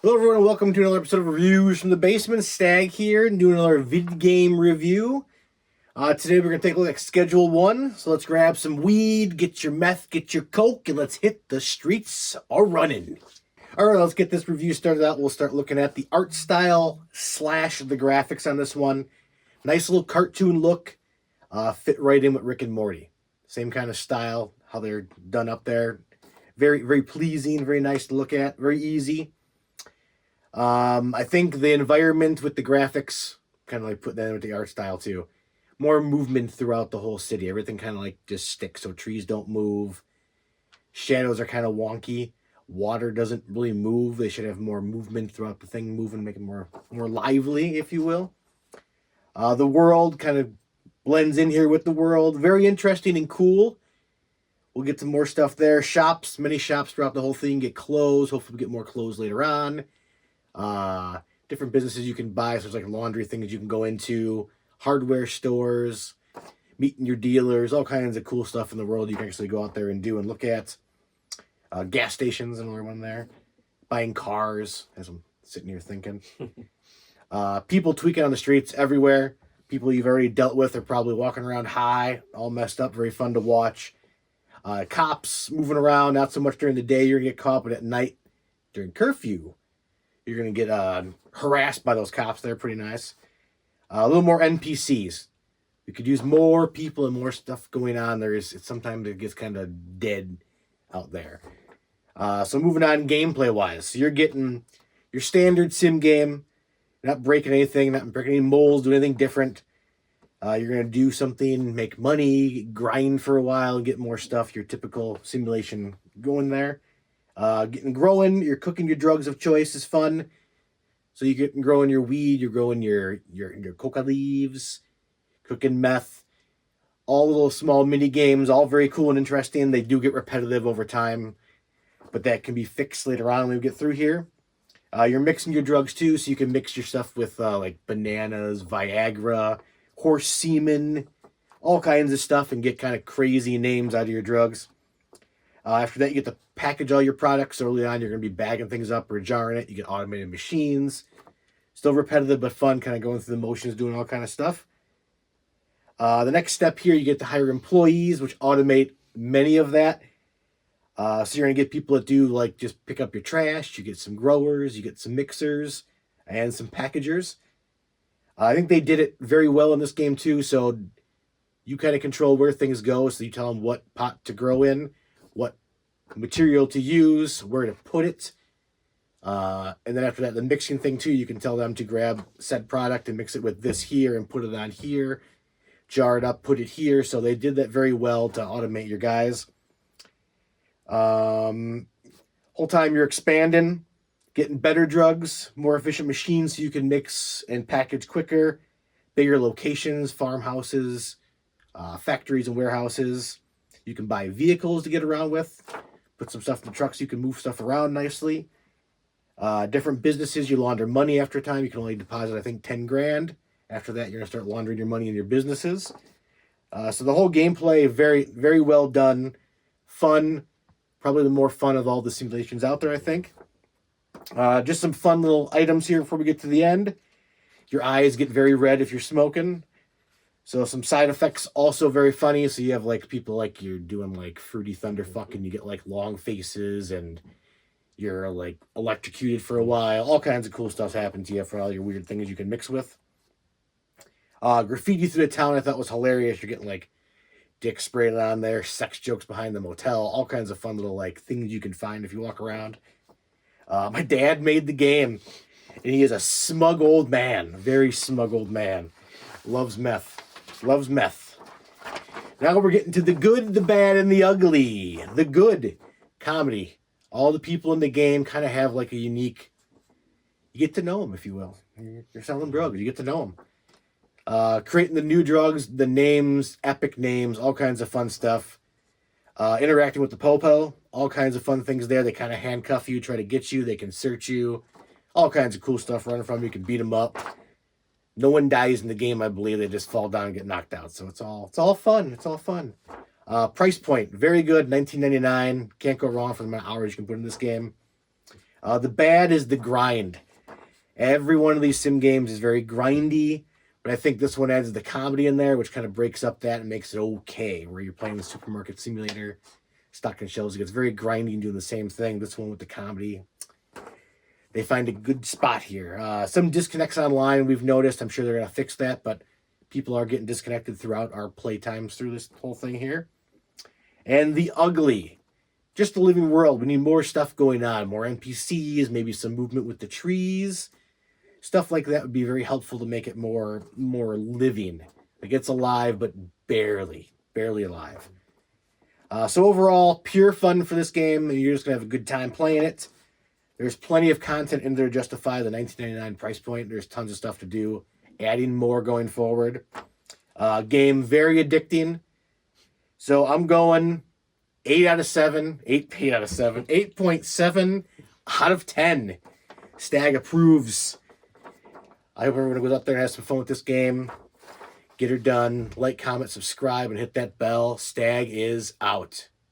Hello everyone and welcome to another episode of Reviews from the Basement. Stag here and doing another vid game review. Today we're going to take a look at Schedule 1. So let's grab some weed, get your meth, get your coke, and let's hit the streets a-running. Alright, let's get this review started out. We'll start looking at the art style / the graphics on this one. Nice little cartoon look. Fit right in with Rick and Morty. Same kind of style, how they're done up there. Very, very pleasing, very nice to look at, very easy. I think the environment with the graphics kind of like put that in with the art style too. More movement throughout the whole city. Everything kind of like just sticks, so trees don't move. Shadows are kind of wonky. Water doesn't really move. They should have more movement throughout the thing, moving, make it more lively, if you will. The world kind of blends in here with the world. Very interesting and cool. We'll get some more stuff there. Shops, many shops throughout the whole thing get clothes. Hopefully, we get more clothes later on. Different businesses you can buy. So there's like laundry things you can go into, hardware stores, meeting your dealers, all kinds of cool stuff in the world you can actually go out there and do and look at. Gas stations, another one there. Buying cars, as I'm sitting here thinking. People tweaking on the streets everywhere. People you've already dealt with are probably walking around high, all messed up, very fun to watch. Cops moving around, not so much during the day, you're going to get caught, but at night, during curfew, you're going to get harassed by those cops. They're pretty nice. A little more NPCs. We could use more people and more stuff going on. Sometimes it gets kind of dead out there. So moving on gameplay-wise. So you're getting your standard sim game. Not breaking anything, not breaking any molds, doing anything different. You're going to do something, make money, grind for a while, and get more stuff. Your typical simulation going there. Getting growing, you're cooking your drugs of choice is fun. So you get growing your weed, you're growing your coca leaves, cooking meth, all little small mini games, all very cool and interesting. They do get repetitive over time, but that can be fixed later on when we get through here. You're mixing your drugs too, so you can mix your stuff with like bananas, Viagra, horse semen, all kinds of stuff, and get kind of crazy names out of your drugs. After that, you get to package all your products. Early on, you're going to be bagging things up or jarring it. You get automated machines. Still repetitive, but fun, kind of going through the motions, doing all kind of stuff. The next step here, you get to hire employees, which automate many of that. So you're going to get people that do, like, just pick up your trash. You get some growers. You get some mixers and some packagers. I think they did it very well in this game, too. So you kind of control where things go. So you tell them what pot to grow in, what material to use, where to put it. And then after that, the mixing thing too, you can tell them to grab said product and mix it with this here and put it on here, jar it up, put it here. So they did that very well to automate your guys. Whole time you're expanding, getting better drugs, more efficient machines so you can mix and package quicker, bigger locations, farmhouses, factories and warehouses. You can buy vehicles to get around with. Put some stuff in the trucks, you can move stuff around nicely. Different businesses, you launder money after a time. You can only deposit, I think, 10 grand. After that, you're going to start laundering your money in your businesses. So the whole gameplay, very, very well done. Fun. Probably the more fun of all the simulations out there, I think. Just some fun little items here before we get to the end. Your eyes get very red if you're smoking. So some side effects also very funny. So you have like people like you're doing like Fruity Thunderfuck and you get like long faces and you're like electrocuted for a while. All kinds of cool stuff happens to you for all your weird things you can mix with. Graffiti through the town I thought was hilarious. You're getting like dick sprayed on there, sex jokes behind the motel, all kinds of fun little like things you can find if you walk around. My dad made the game and he is a smug old man, very smug old man. Loves meth. Loves meth. Now we're getting to the good, the bad, and the ugly. The good comedy. All the people in the game kind of have like a unique. You get to know them, if you will. You're selling drugs. You get to know them. Creating the new drugs, the names, epic names, all kinds of fun stuff. Interacting with the popo, all kinds of fun things there. They kind of handcuff you, try to get you. They can search you. All kinds of cool stuff running from you. You can beat them up. No one dies in the game, I believe. They just fall down and get knocked out. So it's all fun. It's all fun. Price point, very good, $19.99. Can't go wrong for the amount of hours you can put in this game. The bad is the grind. Every one of these sim games is very grindy, but I think this one adds the comedy in there, which kind of breaks up that and makes it okay. Where you're playing the supermarket simulator, stocking shelves, it gets very grindy and doing the same thing. This one with the comedy, they find a good spot here. Some disconnects online we've noticed. I'm sure they're going to fix that, but people are getting disconnected throughout our playtimes through this whole thing here. And the ugly. Just the living world. We need more stuff going on. More NPCs, maybe some movement with the trees. Stuff like that would be very helpful to make it more living. Like it's alive, but barely alive. So overall, pure fun for this game, and you're just going to have a good time playing it. There's plenty of content in there to justify the $19.99 price point. There's tons of stuff to do. Adding more going forward. Game very addicting. So I'm going 8 out of 7. 8.7 out of 10. Stag approves. I hope everyone goes up there and has some fun with this game. Get her done. Like, comment, subscribe, and hit that bell. Stag is out.